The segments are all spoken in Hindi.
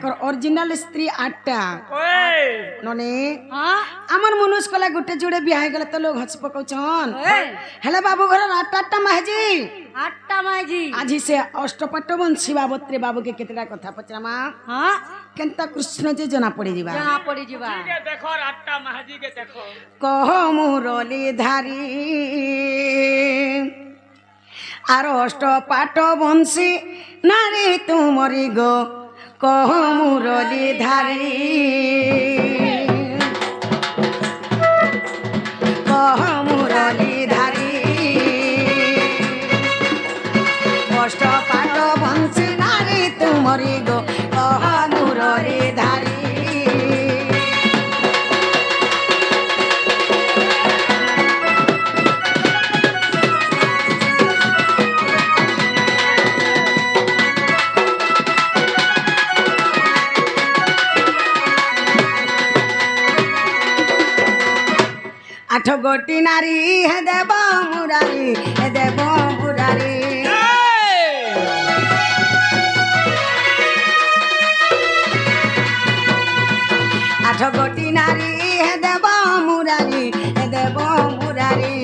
ताकर ओरिजिनल स्त्री 8टा नने आमर मनुष्य कला गुटे जुड़े बियाह गले तो लोग हंस पकौछन हेले बाबू घर 8टा माजी आजी से अष्टपट वंशी बाबत्रे बाबू के केतरा कथा पचरामा हां केनता कृष्ण जे जना पड़ी जीवा ठीक है देखो 8टा माजी के देखो कह मुरली धारी आर अष्टपाट वंशी नारी तुमरी गो कह मुरली धारी कह मुरली धारी अष्टपाट वंशी नारी तुमरी गो कह मुरली धारी आठ गोटी नारी हे देव मुरारी हे देव मुरारी आठ गोटी नारी हे देव मुरारी हे देव मुरारी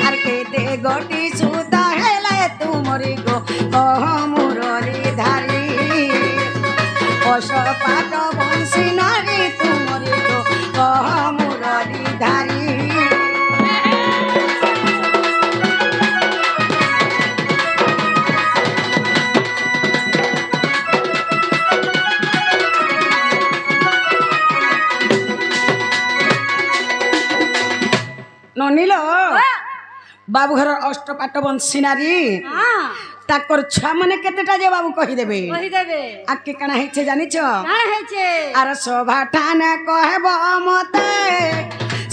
आर केते गोटी सुता हेले तुमरी गो कह मुरली धारी अष्टपाट वंशी नारी तुमरी गो कह मुरली धारी ननीलो बाबू घर अष्टपाट वंशी नारी ताकर छुआ माने केतेटा जे बाबू कहि देबे आके कना हेछे जानिछ आर सभा ठाने कहबो मते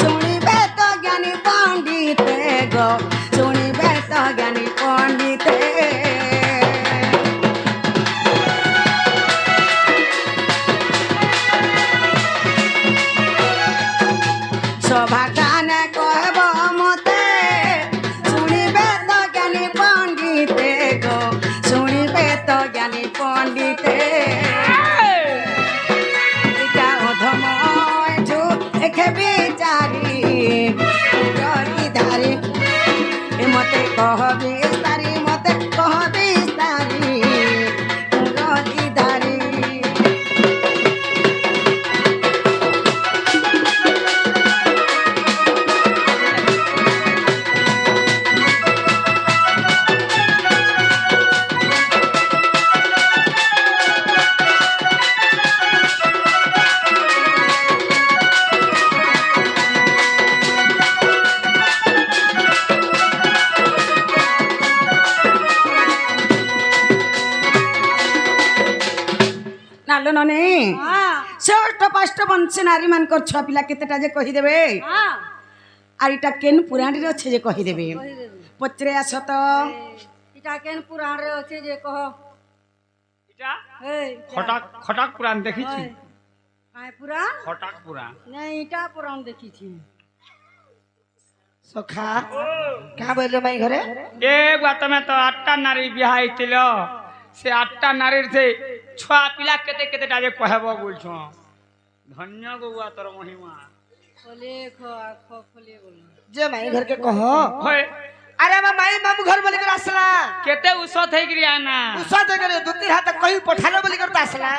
सुनिबे तो ज्ञानी पंडित गो सुनिबे तो ज्ञानी पंडित सभा ठाने कहबो मते सुनिबे तो ज्ञानी पंडित गो सुनिबे तो ज्ञानी पंडित मते कह बिस्तारी मते कह बिस्तारी मुरली धारी नालो नने से अष्टपाष्ट वंशी नारी मानकर छुआ पिला केतेटा जे कहि देबे आर इटा केन पुराण रे अछि जे कहि देबे पचरे आस तो इटा केन पुराण रे अछि जे कह इटा खटाक खटाक पुराण देखि छी काय पुराण खटाक पुराण नहीं इटा पुराण देखि छी सखा का बोले भाई घरे ए बात में तो 8टा नारी बियाह आइतिलो से 8टा नारी से छुआ पिला केते केतेटा जे कहबो बोलछो धन्य गौआ तोर महिमा खोले खोले बोल जे माई घर के कहो होय अरे माई मामू घर बोली कर आसला केते उसत है गिरी आना उसत है गिरी दुती हाथ कहीं पठालो बोली कर आसला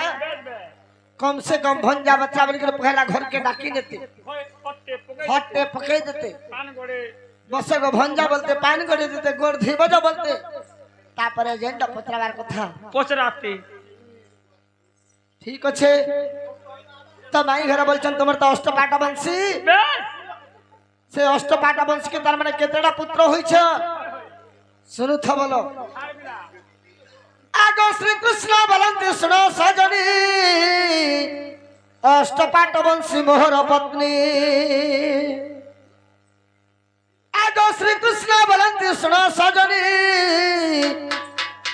कम से कम भंजा बच्चा बोली कर पहला घर के डाकी देते हट्टे पकड़ देते पान गोड़े बसे को भंजा बोलते पान गोड़े देते गोड़ धीबज बोलते तापरे जेंडा पत्रावार कथा पचराते ठीक अच्छे तो माई घर बोलछन तुमर तो अष्टपाट वंशी से अष्टपाट वंशी के तार माने केतेडा पुत्र होई छ सुनु थ बोलो आगो श्री कृष्ण बोलंते सुनो सजनी अष्टपाट वंशी मोहर पत्नी आगो श्री कृष्ण बोलंते सुनो सजनी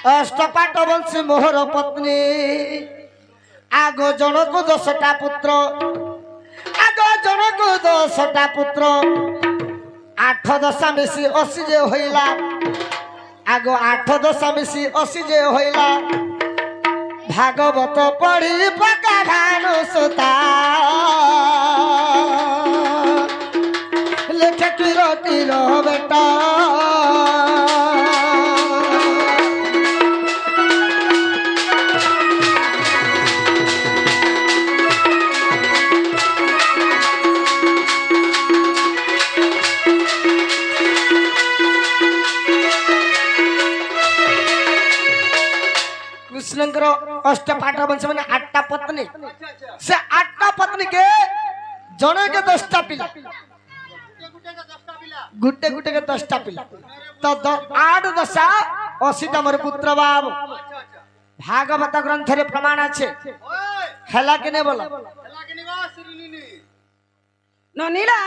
अष्टपाट वंशी मोहर पत्नी आगो जनक 10टा पुत्र आगो जनक 10टा पुत्र 8 10 मिसी 80 जे होइला आगो 8 10 मिसी 80 जे होइला भागवत पढ़ी पका भानु सुता लेख किरो किरो बेटा कृष्णकर अष्टपाठ वंश मैंने 8टा पत्नी से 8टा पत्नी के जने के 10टा पिला गुटे गुटे के 10टा पिला तो 8 10 80टा मोर पुत्र बाब भागवत ग्रंथ रे प्रमाण আছে हेला के ने बोला ननीला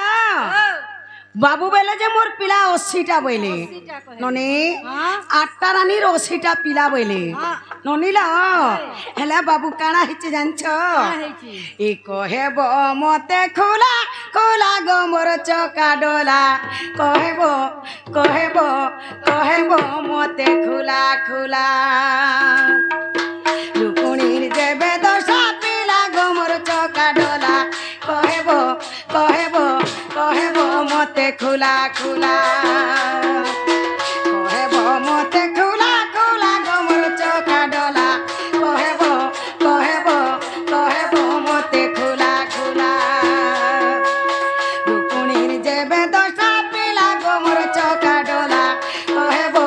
बाबू बेले जे मोर पिला 80टा बोले ननी 8टा रानी 80टा पिला बोले ननीला हेला बाबू काना हिचे जानछ ए कहेबो मते खोला खोला गो मोर चका डोला कहेबो कहेबो कहेबो मते खोला खोला रुकुणीर जेबे दशा पिला गो मोर चका डोला कहेबो कहेबो कहेबो मते खोला खोला कहेबो मते खोला खोला गो मोर चका डोला कहेबो कहेबो कहेबो मते खोला खोला रुकुणीर जेबे दशा पिला गो मोर चका डोला कहेबो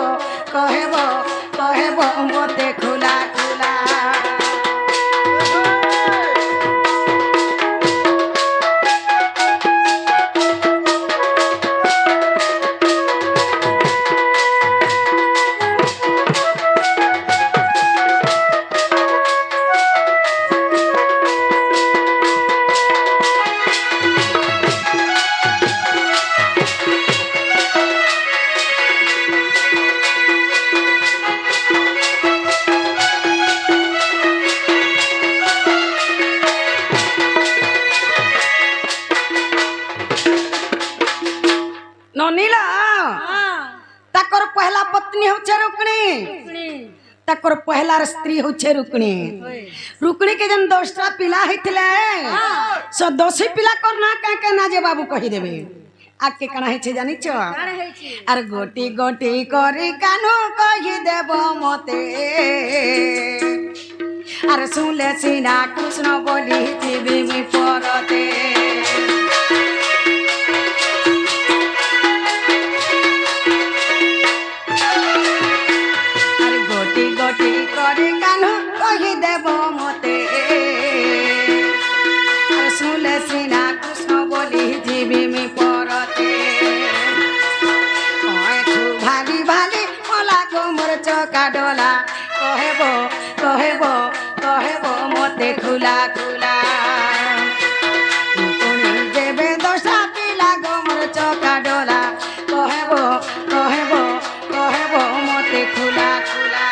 कहेबो कहेबो मते खोला खोला ननीला ताकर पहला पत्नी होचे रुक्णी ताकर पहला स्त्री होचे रुक्णी रुक्णी के जन 10टा पिला हितले सो 10 पिला करना का के ना जे बाबू कहि देबे आके कना हिचे जानि छ आर गोटी गोटी करी कानो कहि देबो मते आर सुनले सिना कृष्ण बोली जीवी मी परते गोटी करे कानो कहि देबो मते सुनले सिना कृष्ण बोली जीवी मी परते कहे भाली भाली मला गो मोर चका डोला कहेबो कहेबो कहेबो मते खुला खुला जेबे दशा पिला गो मोर चका डोला कहेबो कहेबो कहेबो मते खुला खुला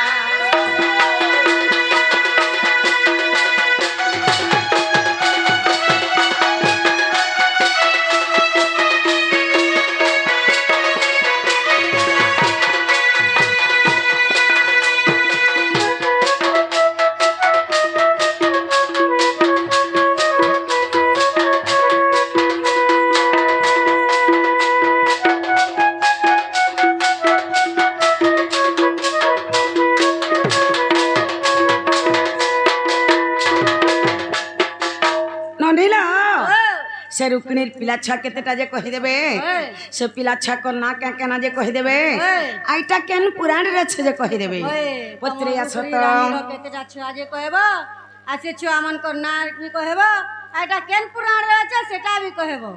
से रुक्णीर पिला छा केतेटा जे कहि देबे से पिला छा को ना के केना जे कहि देबे आइटा केन पुराण रे छे जे कहि देबे पत्रे आछो त केतेटा छुआ जे कहबो आसे छुआ मन को ना भी कहबो आइटा केन पुराण रे छे सेटा भी कहबो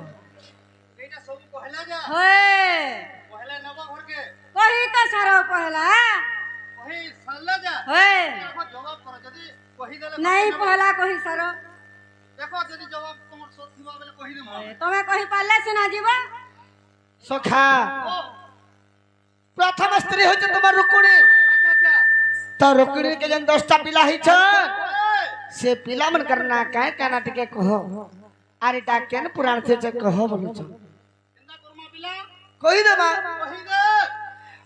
एटा सब कहला जा होय कहला नबा घर के कहि त सारो कहला कहि सरला जा होय जवाब कर जदी कहि देले नहीं कहला कहि सारो देखो जदी जवाब तुमर सोच थिबा बेले कहि दे तमे कहि पाले से ना जीवा सखा प्रथम स्त्री हो तुम्हार रुक्णी तो रुक्णी के जन 10टा पिला ही छ से पिला मन करना काहे काना टिके कहो अरे ता केन पुराण से कहो बोलु छ केना कर्मा पिला कहि दे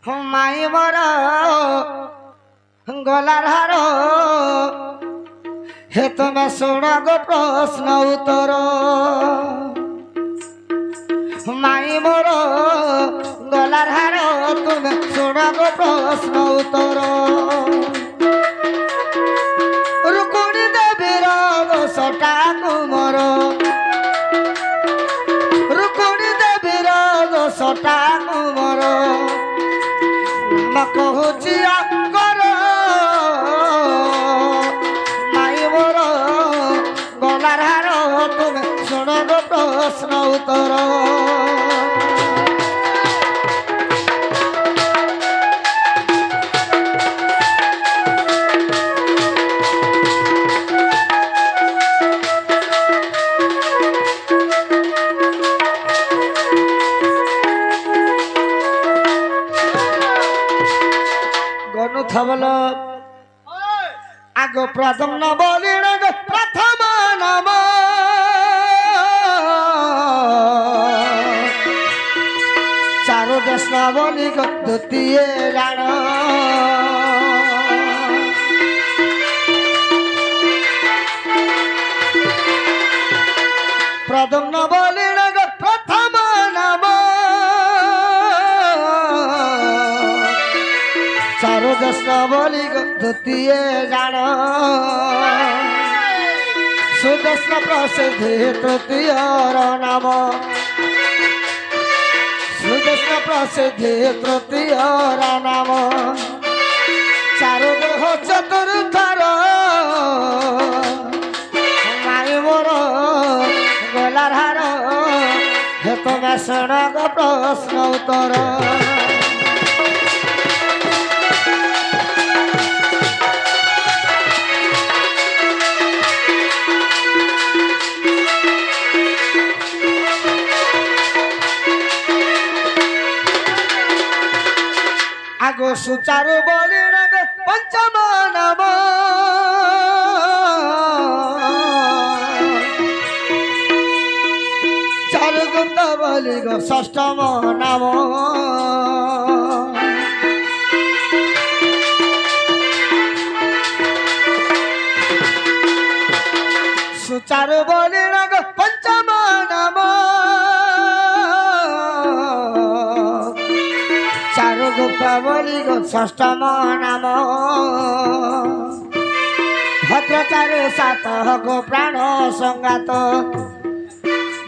हम माई मरो गला हारो হে তুমি শোনো গো প্রশ্ন উত্তর মাই মোর গলার হার তুমি শোনো গো প্রশ্ন উত্তর রুকুনি দেবীর দোষটা কুমর রুকুনি দেবীর দোষটা কুমর নাম কହୁছি আকর মাই মোর গলার হার তুমি শোনো গো প্রশ্ন উত্তর গনু থাবল আগ প্রথম ন বলিণ প্রথম নাম চারু দেশ ন বলি দ্বিতীয় জাণ প্রথম ন বলিণ প্রথম নাম চারু দেশ বলি দ্বিতীয় জাণ সুদেশ প্রসিদ্ধি তৃতীয় নাম সুদেশ প্রসিদ্ধি তৃতীয় নাম চারু দেহ চতুর্থর মাই মোর গলার হার হে তুমি শোণ গো প্রশ্ন উত্তর আগো সুচারু বলিণ পঞ্চম নাম চারু গুপ্ত বলি গো ষষ্ঠম নাম সুচারু বলিণ পঞ্চম নাম চারু গুপ্ত বলি গো ষষ্ঠম নাম ভদ্রচারু সাত গো প্রাণ সংগাত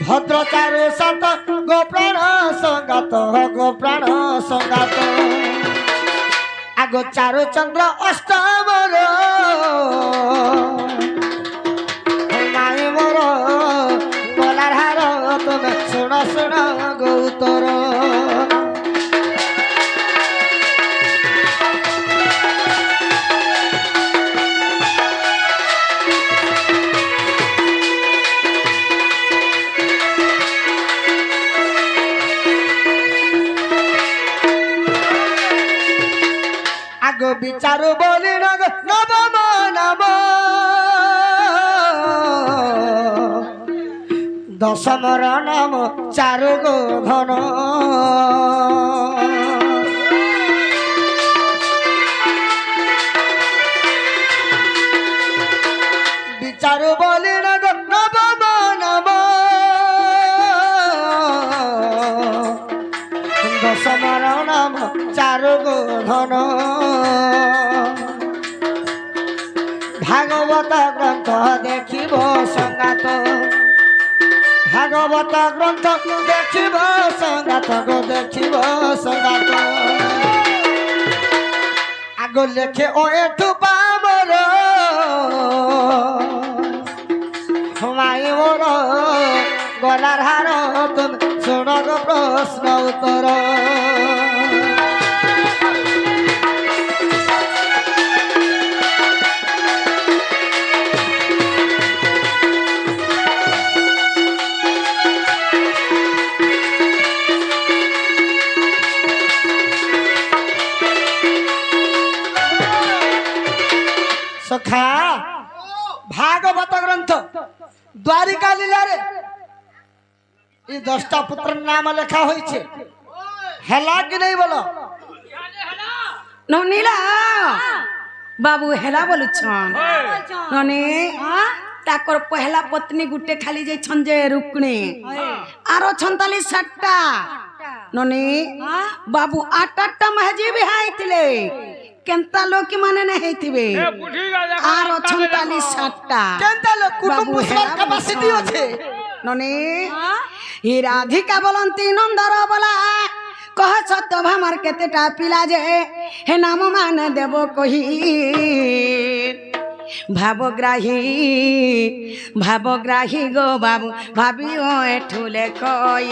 ভদ্রচারু সাত গো প্রাণ সংগাত গো প্রাণ সংগাত আগ চারু চন্দ্র অষ্টম মাই মোর গলার হার তুমি শুণ শুণ গো উত্তর বিচারু বলিণ নবম নাম দশমর নাম চারু গো ঘন বিচারু বলিণ নবম নাম দশমর নাম চারু গো ধন ভাগবত গ্রন্থ দেখিব সংগাত ভাগবত গ্রন্থ দেখিব সংগাত গো দেখিব সংগাত আগ লেখে ও এঠু পামর মাই মোর গলার হার তুমি শুণ গো প্রশ্ন উত্তর সখা ভাগবত গ্রন্থ দ্বারিকা লীলারে এই 10টা পুত্রের নাম লেখা হয়েছে হেলা কি নেই বলো ননীলা बाबू हेला बोलुछन नने ताकर पहला पत्नी गुटे खाली जे छंजे रुकणे आरो छंताली सट्टा नने बाबू आटा महजी भी हाइतिले केंता लोकी माने नहीं हेतिबे आरो छंताली सट्टा केंता लोक कुटुंब पुषवार कैपेसिटी আছে नने ही राधिका बोलंती नंदर बोला कह सत्य भामार केतेटा पिला जे हे नाम मान देबो कही भावग्राही गो बाबू भाबियो एठुले कई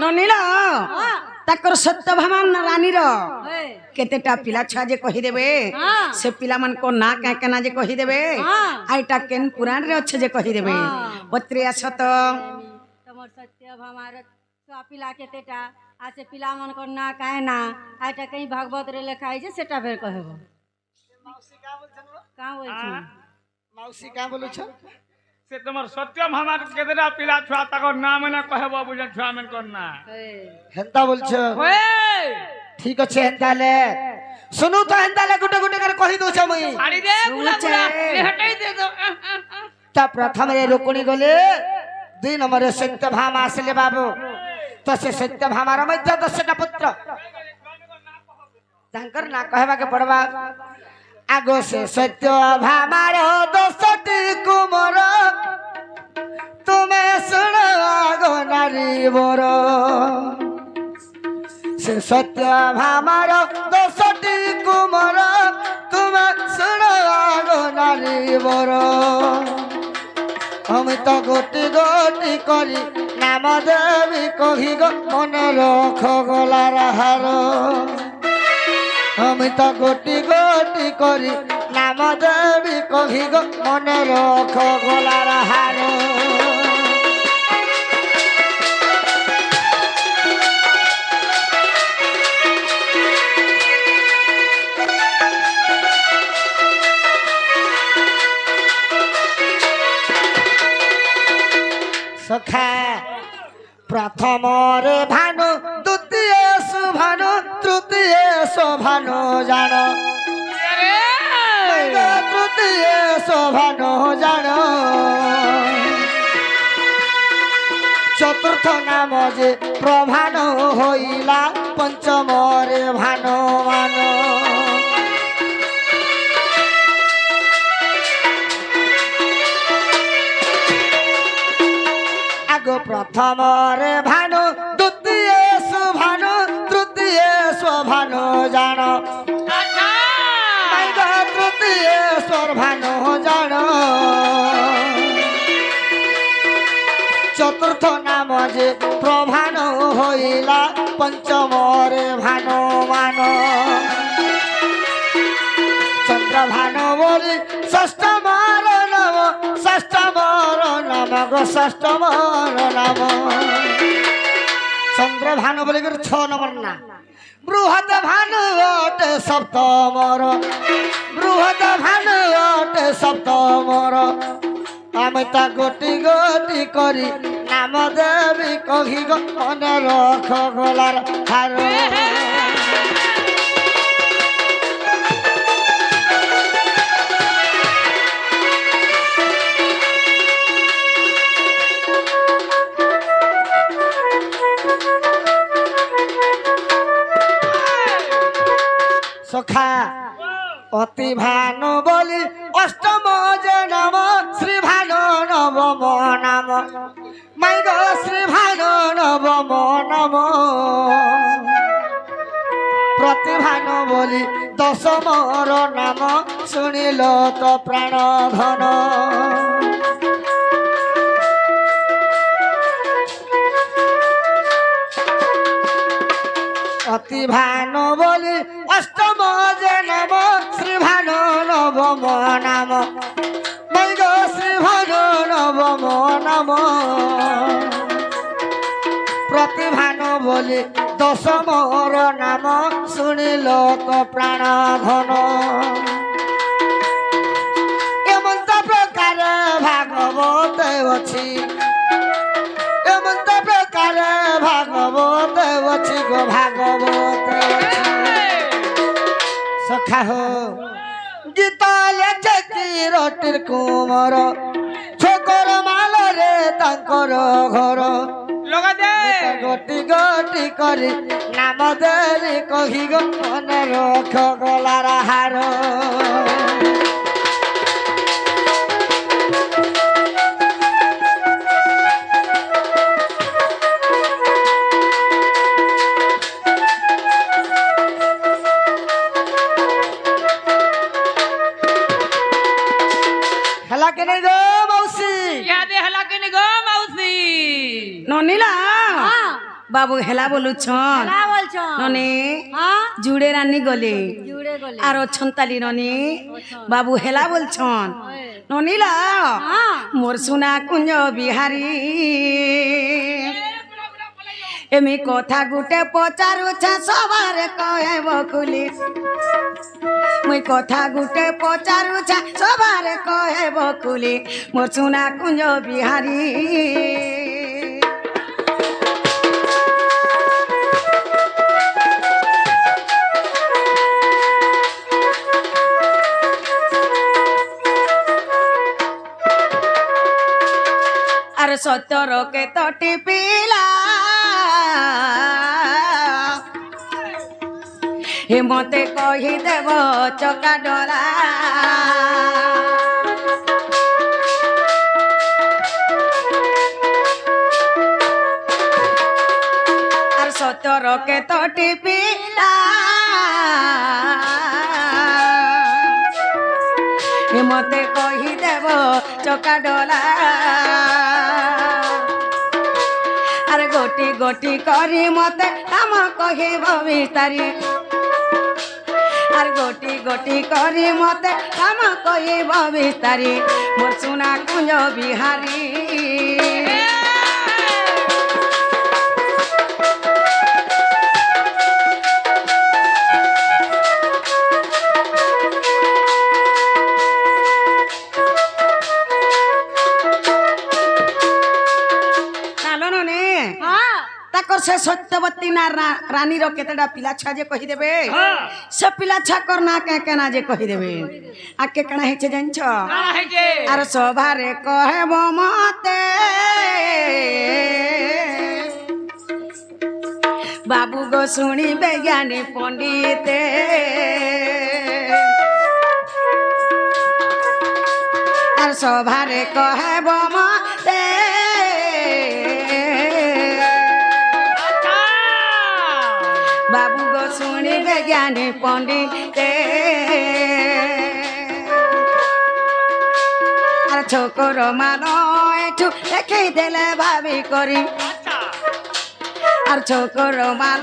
ननीला ताकर सत्य भामा रानी रो केतेटा पिला छुआ जे कहि देबे से पिला मन को ना का केना जे कहि देबे आइटा केन पुराण रे अच्छे जे कहि देबे पत्रे असत तमर सत्य भामार छुआ पिला केतेटा आ से पिला मन को ना काहे ना आइटा कहीं भागवत रे लेखाई जे सेटा फेर कहबो माउसी का बोलछन का बोल छी माउसी का बोलछ से तुम्हार सत्यम हमार केतरा पिला छुआ तकर नाम ना कहबो बुझन छुआ मन करना हेंता बोलछ ओए ठीक আছে হেন্তালে শুনু তো হেন্তালে গুটে গুটে করে কহি দউছ মই ছাড়ি দে বুলা বুলা ले हटाई दे दो তা প্রথম রে রুকুনি গলে দুই নম্বরে সত্য ভামা আসলে বাবু তো সে সত্য ভামার মধ্যে 10টা পুত্র তাঙ্কর না কহবা কে পড়বা আগো সে সত্য ভামার 10টি কুমর তুমি শুনো আগো নারী বর से सत्य भामार 10टी कुमर तुम शुणो आगो नारी बर हम तो गोटी गोटी करी नाम देवी कही गो मन रख गलार हार हम तो गोटी गोटी करी नाम देवी कही गो मन रख गलार हार सखा प्रथम रे भानु द्वितीय सुभानु तृतीय शोभानु जान तृतीय शोभानु जान चतुर्थ नाम जे प्रभानु होइला पंचम रे भानु मान प्रथम रे भानु द्वितीय सुभानु तृतीय शोभानु जान तृतीय शोभानु जान चतुर्थ नाम जे प्रभानु होइला पंचम रे भानु मान चंद्र भानु बोली षष्ठ मार नाम षष्ठ मार नाम गो षष्ठ मार नाम चंद्र भानु बोली 6 नंबर ना बृहत भानु अटे सप्तमर बृहत भानु अटे सप्तमर आमे ता गोटी गोटी करी नाम देवी कही गो मन रख गलार हार सखा अति भानु बोली अष्टम जे नाम श्री भानु नवम नाम माई गो श्री भानु नवम नाम प्रति भानु बोली दशम नाम शुणिल तो प्राण धन अति भानु बोली अष्टम जे नाम श्री भानु नवम नाम माई गो श्री भानु नवम नाम प्रति भानु बोली दशम नाम शुणिल तो प्राण धन ভাগবত অছি এমন্ত প্রকারে ভাগবত অছি গো ভাগবত সখা হো গীতা লেছে কিরটির কুমর ছোকর মালরে তাঙ্কর ঘর লগা দে গটি গটি করি নাম দেরি কহি গো মনে রখ গলার হার হেলা কেনে গো মাউসি ইয়াদে হেলা কেনে গো মাউসি ননিলা হ্যাঁ বাবু হেলা বলুছন না বলছো ননি হ্যাঁ জুড়ে রান্নি গলে জুড়ে গলে আর অছন্তালি ননি বাবু হেলা বলছন ননিলা হ্যাঁ মোর সোনা কুঞ্জ বিহারী এমি কথা গুটে পচারুছা সবার কহেব খুলি মুই কথা গুটে পচারুছা সবার কহেব খুলি মোর সোনা কুঞ্জ বিহারী আর সত্যর কে তটি পিলা হে মতে কহি দেব চকা ডলা আর সত্যর কে তটি পিলা হে মতে কহি দেব চকা ডলা আর গোটি গোটি করি মতে কাম কহিব বিস্তারি আর গোটি গোটি করি মতে কাম কহিব বিস্তারি মোর সোনা কুঞ্জ বিহারী তাকর সে সত্যবতী না রানীর কেতেটা পিলা ছুয়া যে কহিদেবে সে পিলা ছুয়া কর না কে কেনা যে কহিদেবে আকে কেনা হয়েছে জানছ কানা হইছে আর সভারে কহেব মতে বাবু গো শুনিবে জ্ঞানী পণ্ডিতে আর সভারে কহেব মতে বাবু গো শুনিবে জ্ঞানী পণ্ডিতে আর ছোকর মান একটু দেখে দেলে ভাবি করি আর ছোকর মান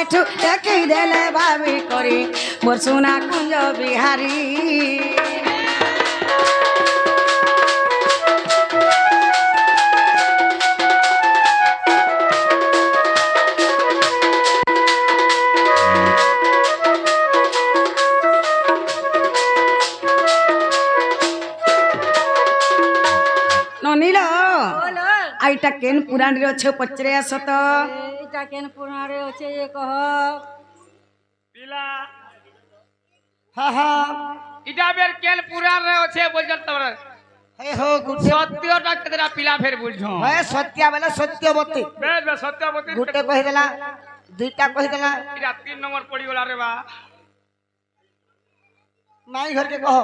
একটু দেখে দেলে ভাবি করি মোর সোনা কুঞ্জ বিহারী ননিল বলো আইটা কেন পুরাণের অছে পচরে আস তো এইটা কেন পুরাণে আছে যে কহ পিলা হা হা ইটা বের কেন পুরাণ রে আছে বলছ তোমরা হে হো গুটে সত্যটা কেতরা পিলা ফের বুঝছো হে সত্যা বেলা সত্যবতী বেশ বেশ সত্যবতী গুটে কহিদেলা দুইটা কহিদেলা ইটা 3 নম্বর পড়ি গলা রে বা মাই ঘরকে কহ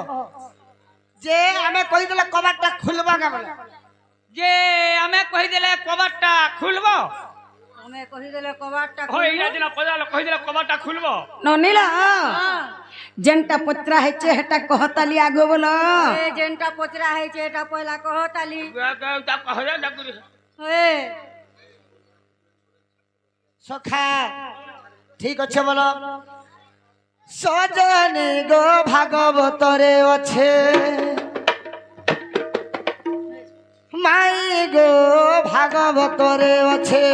যে আমি কহিদেলা কবাটটা খুলবা কে বলে যে আমি কই দিলে কবারটা খুলবো আমি কহিদেলে কবাটটা হই ইরা দিনা পজালো কই দিলে কবারটা খুলবো ননিল যেনটা পত্রা হয়েছে হেটা কহতালি আগো বলো এই যেনটা পচরা হয়েছে এটা পয়লা কহ তালি তা কহরে ডাকুরি হয়ে সখা ঠিক আছে বলো সজনী গো ভাগবতরে আছে মাই গো ভাগবতরে আছে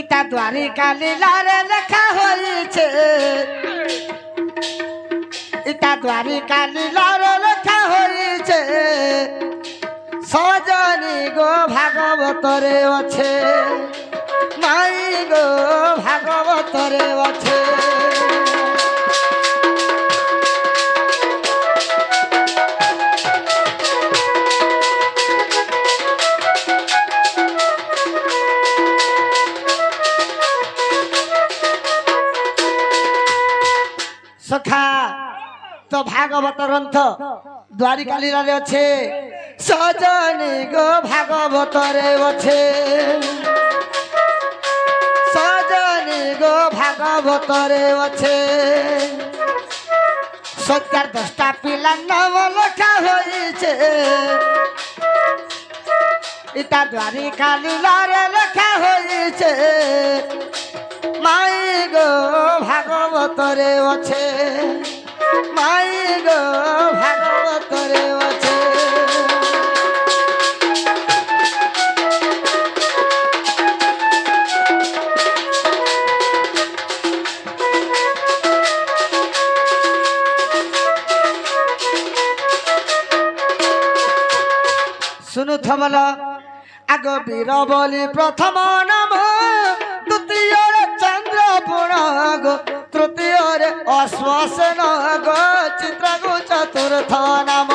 ইটা দ্বারিকা লীলারে লেখা হয়েছে ইটা দ্বারিকা লীলারে লেখা হয়েছে হইছে সজনী গো ভাগবতরে আছে মাই গো ভাগবতরে আছে সখা তো ভাগবত গ্রন্থ দ্বারিকা লীলারে আছে সজনী গো ভাগবতরে আছে সজনী গো ভাগবতরে আছে সত্যার 10টা পিলার নাম লেখা হয়েছে এটা দ্বারিকা লীলারে লেখা হয়েছে মাই গো ভাগবতরে আছে মাই গো ভাগবতরে আছে শুনু থমল আগ বীর বলি প্রথম নাম দ্বিতীয় চন্দ্র পুরাগ তৃতীয় অশ্বাসন গো চিত্রগু চতুর্থ নাম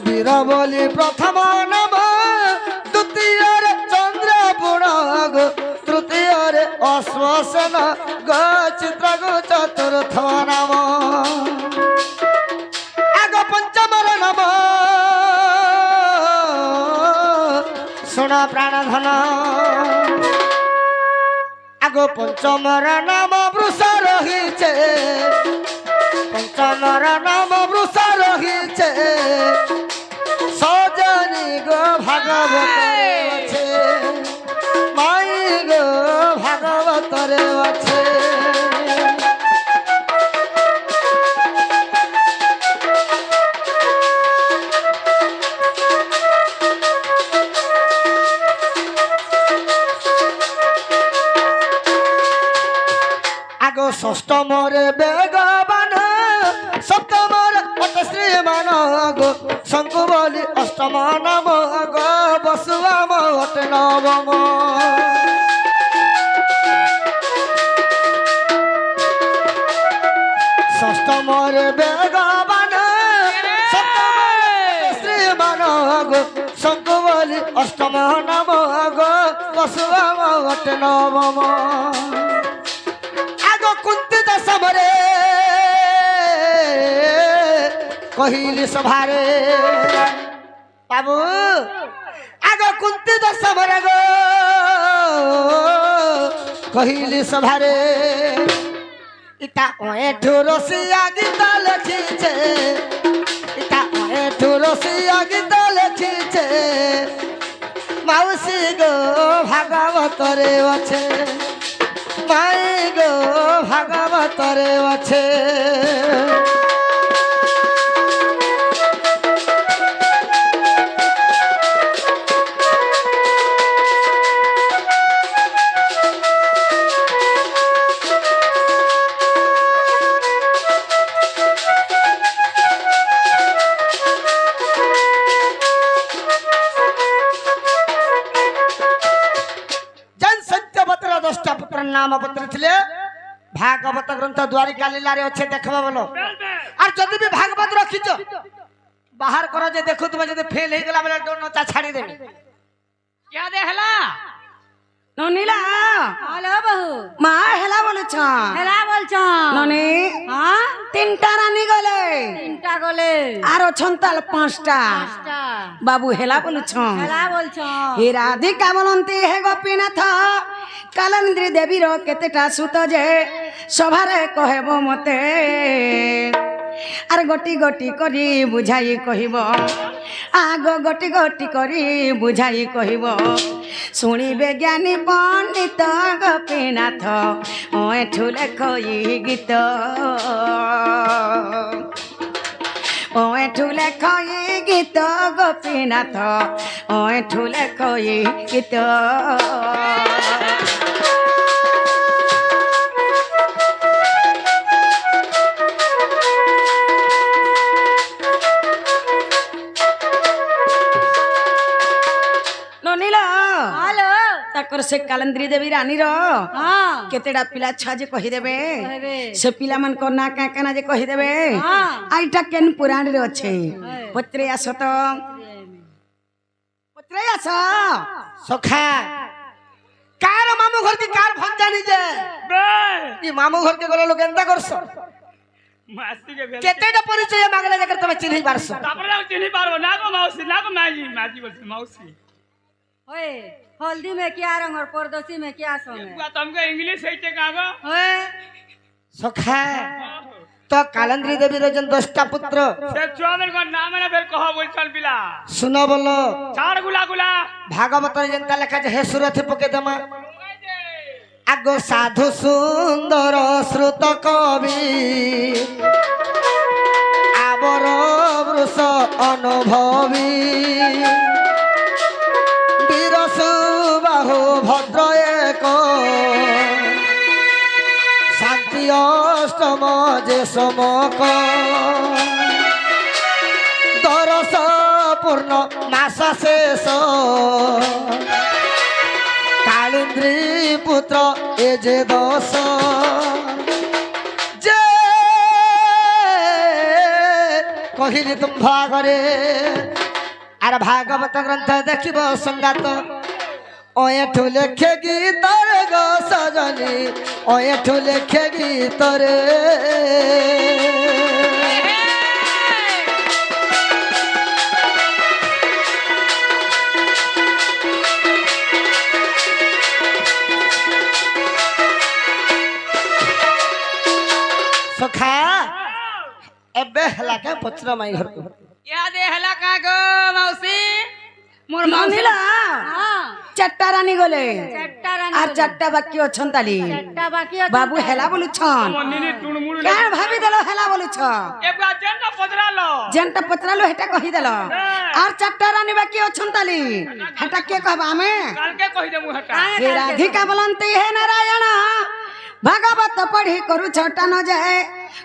বীর বলি প্রথম নাম দ্বিতীয় চন্দ্র পুরাগ তৃতীয় অশ্বাসন গো চিত্রগু চতুর্থ নাম আগ পঞ্চমর নাম শুণ প্রাণধন আগ পঞ্চমর নাম বৃষ রহিছে পঞ্চমর নাম বৃষ রহিছে সজনী গো ভাগবতরে আছে মাই গো ভাগবতরে আছে ষষ্ঠমরে বেগবান সপ্তমরে অট শ্রীমান গো শঙ্কু বলি অষ্টম নম গো বসুয়াম অট নবম ষষ্ঠমরে বেগবান সপ্তমরে শ্রীমান গো শঙ্কু বলি অষ্টম নম গো বসুয়াম অট নবম কুন্তি দশমরে কহিলি সভারে বাবু আগ কুন্তি দশমরে গো কহিলি সভারে ইটা এঠু রসিয়া গীত লেখিছে ইটা এঠু রসিয়া গীত লেখিছে মাউসী গো ভাগবতরে আছে মাই গো ভাগবতরে আছে নাম পত্র ছিলে ভাগবত গ্রন্থ দ্বারিকা লীলারে আছে দেখবা বলো আর যদি भी ভাগবত রখিছ বাহার করো যে দেখো তুমি যদি ফেল হয়ে গলা বলে নচা ছাড়ি দেবি क्या देहला ননিলা হ্যালো বহু মা হেলা বলেছ হেলা বলছ ননি হ্যাঁ 3টা রানী গলে 3টা গলে আর ছন্তাল 5টা 5টা বাবু হেলা বলেছ হেলা বলছ হে রাধিকা বলন্তি হে গোপীনাথ কালন্দ্রী দেবীর কেতেটা সুত যে সভারে কহেব মতে আর গটি গটি করি বুঝাই কহিব আগ গটি গটি করি বুঝাই কহিব শুনিবে জ্ঞানী পণ্ডিত গোপীনাথ এঠু লেখই গীত এঠু লেখই গীত গোপীনাথ এঠু লেখই গীত से कालंद्री देवी रानी रो हाँ केतेडा पिला छा जे कहि देबे कहबे से पिला मन को ना का काना जे कहि देबे हाँ आइटा केन पुराण रे अच्छे पत्रे आस तो पत्रे आस सखा कार मामू घर की कार भन जानी जे बे ई मामू घर के गले लोग एंता करसो मासी के भेल केतेटा परिचय मांगले जकर तुम चिन्हि पारसो तापरे चिन्हि पारबो ना को माजी बोलते मौसी ओए हल्दी में क्या रंग और परदोसी में क्या सॉन्ग है बुआ तुमको इंग्लिश है कागो ओए सखा तो कालंद्री देवी रजन 10टा पुत्र से चोमन को नाम ना फिर कहो बोल चल पिला सुनो बोलो चार गुला गुला भागवत जनता लेखा जे हे सुरथि पके दमा आगो साधु सुंदर श्रुत कवि आवर वृष अनुभवी वीर सुबाहु भद्र एक शांति अष्टम जे समक दरस पूर्ण मास शेष कालिंद्री पुत्र ए जे दश जे कहिली तुम भागरे आर भागवत ग्रंथ देखिब संगात ओएठु लेखे गीतर गो सजनी ओएठु लेखे गीतरे सखा एबे हला के पचरा माई घर को याद हला कागो मौसी मोर ननिला हाँ चट्टा रानी गले चट्टा रानी আর চারটা বাকি অছন তালি चट्टा बाकी है বাবু হেলা বলুছন মন্দিনি টুনমুড় কেন ভাবি দেলো হেলা বলুছ এবা জেনটা পদরালো যেনটা পত্রালো হেটা কহি দেল আর চারটা রানী বাকি অছন তালি হেটা কে কহবা আমি কালকে কই দেমু হেটা हे राधिका বলন্তি হে নারায়ণ ভাগবত পঢ়ি করু ছটা ন যায়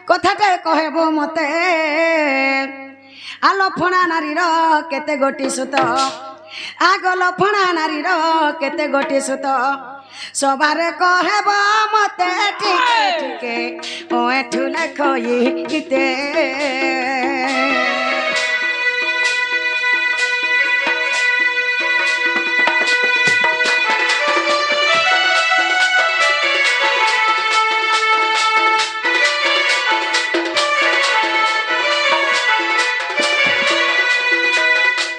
কথাটা কহেব মতে আলো ফণা নারীর কেতে গোটি সুত আগল ফণা নারীর কেতে গোটি সুত সবারে কহেব মতে ঠিকে ঠিকে ও এঠু লেখই গীতে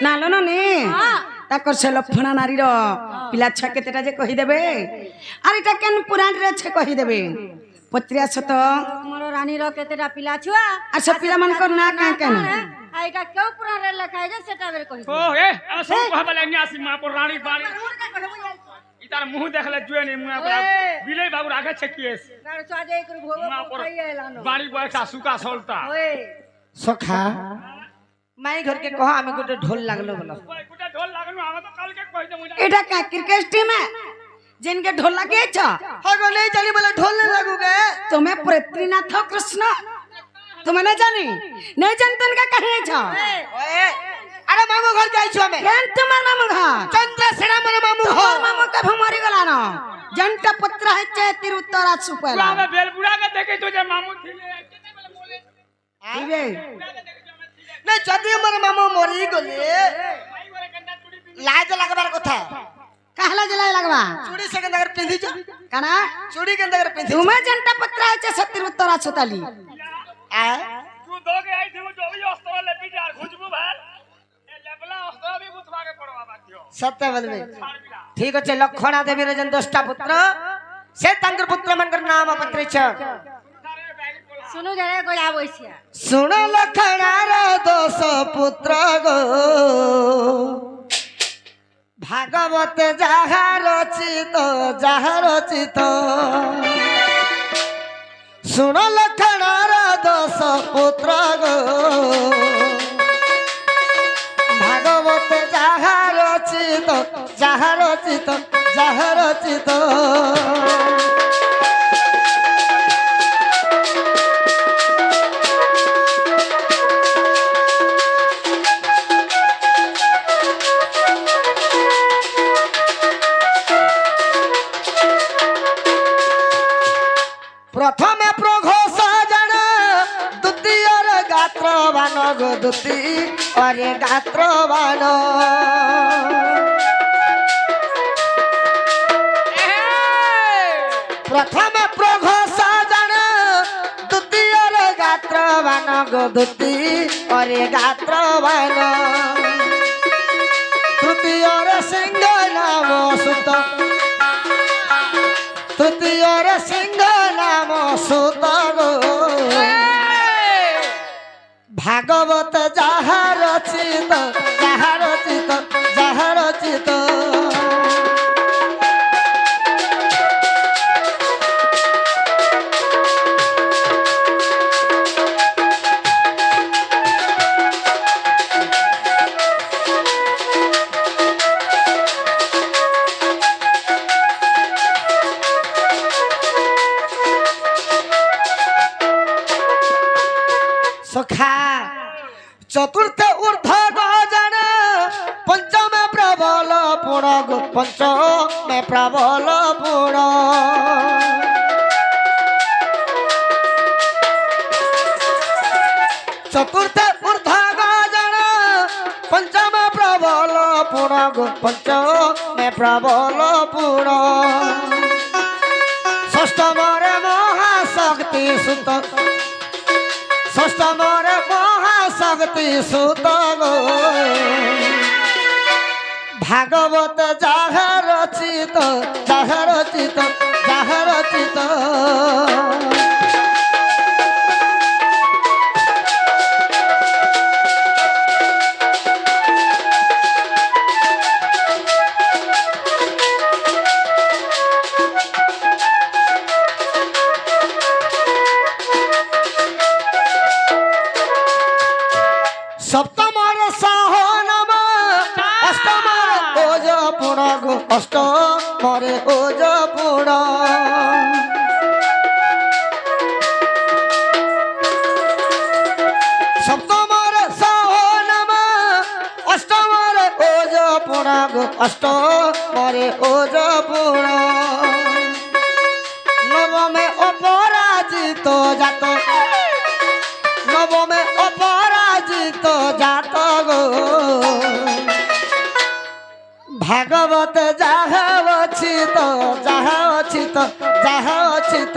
নালো নে তাকর সে লক্ষণা নারীর পিলা ছুয়া কেতেটা যে কহি দেবে আর এটা কেন পুরাণ রে আছে কহি দেবে পত্রিয়া সত मोर रानी रो केतेटा पिला छुआ আর সব পিলা মানকর না কেন কেন आइटा क्यों पुराण रे लिखा है जे सेटा बेर कहि ओ ए हम सब कहबले न्यासी मां पर रानी बाड़ी इतार मुंह देखले जुए नहीं मुंह पर बिले बाबू आगे छकिएस गाड़ स्वाजे कर भोगो मुंह पर खाई एलानो बाड़ी बैठा सुका सोलता ओए सखा माई घर के कहा हमें गोटे ढोल लागलो बोलो ओए गुटा ढोल लागनु हम तो कल के कहि देमु এটা কা ক্রিকেট টিমে जिनके ढोल लगे छ हगो नहीं चली बोले ढोल नहीं लगोगे तुम्हें पृथ्वीनाथ कृष्ण तुम्हें नहीं जानी नहीं जानतन का कहे छ ओए अरे मामू घर जाई छु हमें केन तुम्हार मामू घर चंद्रसेना मन मामू हो तोर मामू कब मरि गला न जंटा पुत्र है चे तिर उत्तरा सुपेला हमें बेलबुड़ा के देखे तो जे मामू थिले केते बेले बोले इबे नहीं जदी मन मामू मरी गले भाई वाले गंदा चूड़ी पिन लाज लगबार कथा कहला जलाई लगवा चूड़ी से के अंदर पिंधी छ कना चूड़ी के अंदर पिंधी तुम्हें जंटा पुत्र है चे सतिर उत्तरा सुताली आ तू दोगे आई थी जो भी अस्त्र ले पी यार खुजबू भाल ए लेबला अस्त्र भी बुतवा के पड़वा बातियो सत्य बोलबे छाड़ बिला ठीक अछि लखणा देवी रजन 10टा पुत्र से तंकर पुत्र मनकर नाम पत्र छ सुनु जरे गोया बसिया सुन लखणा रे 10 पुत्र गो भागवत जाहा रचित सुन लखणा रे 10 पुत्र गो भागवत जाहा रचित বান গো দুতি অরে গাত্র বান প্রথমে প্রঘোষা জান দ্বিতীয়রে গাত্র বান গো দুতি অরে গাত্র বান তৃতীয়রে সিংহ নাম সুত তৃতীয়রে সিংহ নাম সুত গো ভাগবত যাহার রচিত যাহার রচিত যাহার রচিত सखा चतुर्थ ऊर्ध्व गजन पंचम प्रबल पुण पंचम प्रबल पुण चतुर्थ ऊर्ध्व गजन पंचम प्रबल पुण पंचम प्रबल पुण षष्ठम महाशक्ति सुत षष्ठमर महाशक्ति सुत गो भागवत जाहा रचित जाहा रचित जाहा रचित सप्तमर सहनम अष्टमर ओज पुण गो अष्टमर ओज पुण सप्तमर सहनम अष्टमर ओज पुण गो अष्टमर ओज पुण नवमे अपराजित जात नवमे अपराजित जात गो भागवत जाहा अचित जाहा अचित जाहा अचित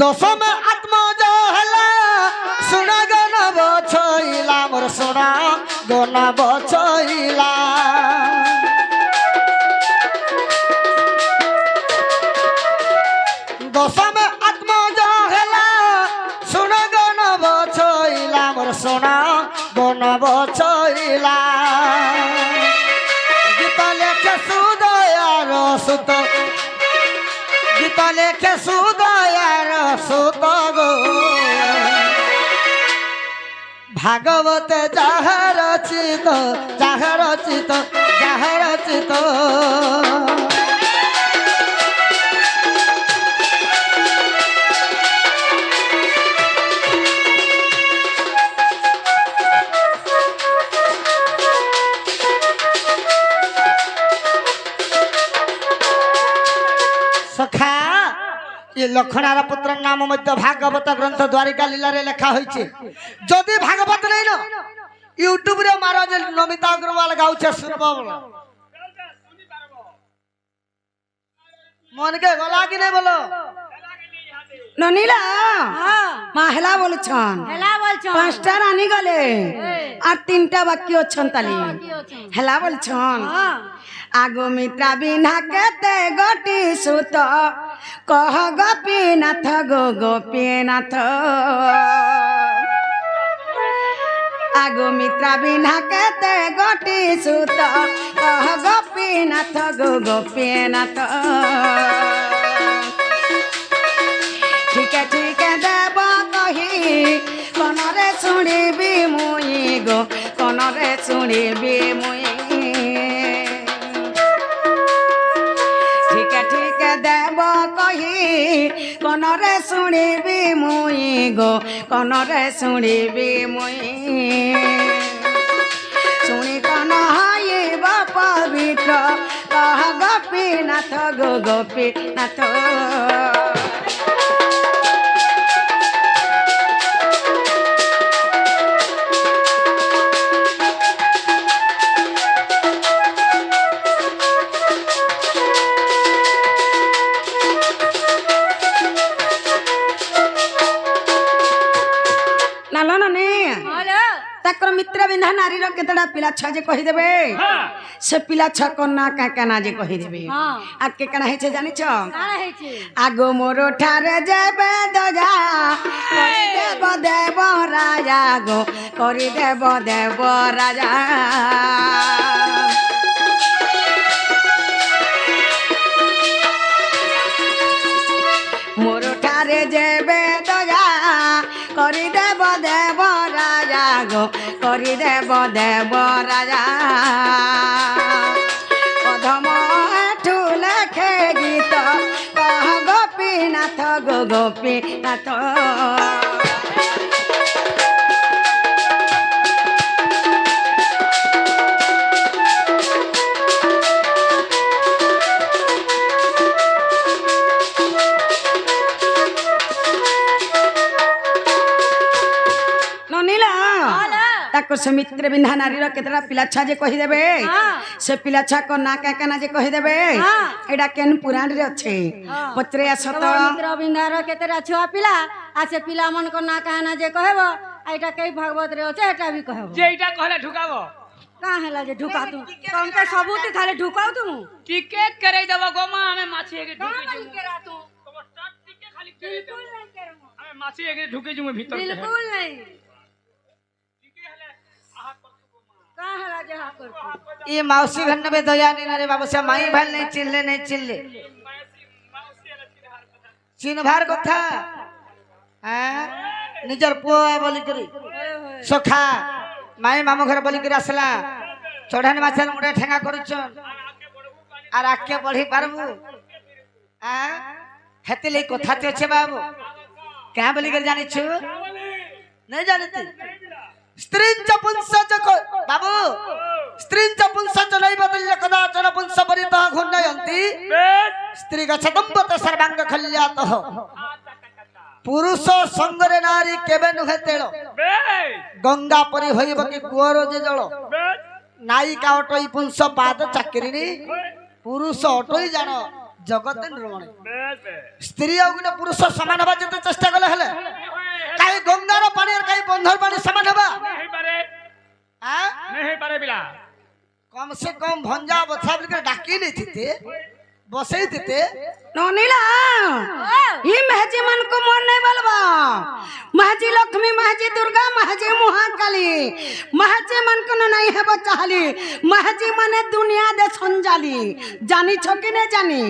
दशम आत्मज हला सुना गन बछइला मोर सुना गन बछइला दशम आत्मज हला सुना गन बछइला मोर सुना गन बछइला गीत लेखे सुदयार सुत गीत लेखे सुदयार सुत गो भागवत जाहा रचित जाहा रचित जाहा रचित सखा ये लखनार पुत्र नाम मध्य भागवत ग्रंथ द्वारिका लीला रे लेखा होइछे जदि भागवत नहीं न यूट्यूब रे मारो जे नमिता अग्रवाल गाउछे सुनबो बोलो मन के गला कि नहीं बोलो ननीला মা হেলা বলছন হেলা বলছো পাঁচটা রানী গলে আর তিনটা বাকি অছন তালি হেলা বলছন আগো মিত্রা বিনা কেতে গটি সুত কহ গোপীনাথ গো গোপীনাথ আগো মিত্রা বিনা কেতে গটি সুত কহ গোপীনাথ গো গোপীনাথ ठीक देव कही कनरे शुणिबी मुई गो कनरे शुणिबी मुई ठीक देव कही কনরে শুনিবি মুই গো কনরে শুনিবি মুই শুনি কন হাইব পবিত্র কহ গোপীনাথ গো গোপীনাথ ତାଙ୍କର ମିତ୍ର ବିନ୍ଧା ନାରୀର କେତେଟା ପିଲା ଛୁଆ ଯେ କହିଦେବେ ସେ ପିଲା ଛୁଆ କନା କାକାନା ଯେ କହିଦେବେ ଆଗକେ କାଣା ହେଇছে ଜାଣିଛ ଆଗ ମୋର ଠାରେ ଯେବେ ଦଜା କରିଦେବ ଦେବ ରାଜା ଗো କରିଦେବ ଦେବ ରାଜା ମୋର ଠାରେ ଯେବେ ଦଜା କରିଦେବ ଦେବ ରାଜା গো କରିଦେବ ଦେବ ରାଜା ଅଧମ ଏଠୁ ଲେଖେ ଗୀତ କହ ଗୋପୀନାଥ ଗো ଗୋପୀନାଥ ତାକୁ ସେ ମିତ୍ର ବିନ୍ଧା ନାରୀର କେତେଟା ପିଲା ଛୁଆ ଯେ କହିଦେବେ ସେ ପିଲା ଛୁଆ କନା କାକାନା ଯେ କହିଦେବେ ଏଇଟା କେନ୍ ପୁରାଣରେ ଅଛି ପତ୍ରେ ଆସ ତ ମିତ୍ର ବିନ୍ଧାର କେତେଟା ଛୁଆ ପିଲା ଆଉ ସେ ପିଲାମାନଙ୍କ ନା କାହାନା ଯେ କହିବ ଏଇଟା କେଇ ଭାଗବତରେ ଅଛି ଏଟା ବି କହିବ ଯେ ଏଇଟା କହିଲେ ଢୁକାବ କାଁ ହେଲା ଯେ ଢୁକା ତୁ ତମକେ ସବୁତି ଖାଲି ଢୁକାଉ ତୁ ଟିକେଟ କରେଇ ଦେବ ଗୋମା ଆମେ ମାଛି ହେକେ ଢୁକି ଯିବୁ ତମ ଷ୍ଟାର୍ଟ ଟିକେ ଖାଲି କରେଇ ଦେବ ଆମେ ମାଛି ହେକେ ଢୁକି ଯିବୁ ଭିତର बिल्कुल नहीं का हला जे हा कर ये मौसी घर में दया नहीं रे बाबू से माई भाल नहीं चिल्ले चिन्ह भार कथा हां निजर पुआ बोली करी सखा माई मामू घर बोली करी आसला चढ़ान माछन मुडे ठेंगा करूछन आर आके बढ़ी पारबू हां हेते ले कथा ते छे बाबू क्या बोली कर जानि छु नहीं जानती स्त्रींचा पुंसच बाबू स्त्रींचा पुंसच नाही बदल्य कदाचन पुंस परितः घुंडयंती स्त्री गच्छदंबत सर्वांग खल्यातः पुरुष संगरे नारी केबे नुहे तेलो गंगा परि होइब कि कुवर जे जल नायिका अटई पुंस पाद चाकरिनी पुरुष अटई जान जगत निर्मण स्त्री और गोटे पुरुष समान हवा जते चेष्टा कले हेले काई गंगार पानी और काई बंधर पानी समान हवा नहीं पारे हां नहीं पारे बिला कम से कम भंजा बथा बिल डाकी नहीं थीते बसई थीते नोनीला ये महजी मन को मोर नहीं बलबा महजी लक्ष्मी महजी दुर्गा महजी महाकाली महजी मन को नहीं है बचाली महजी माने दुनिया दे संजाली जानी छके ने जानी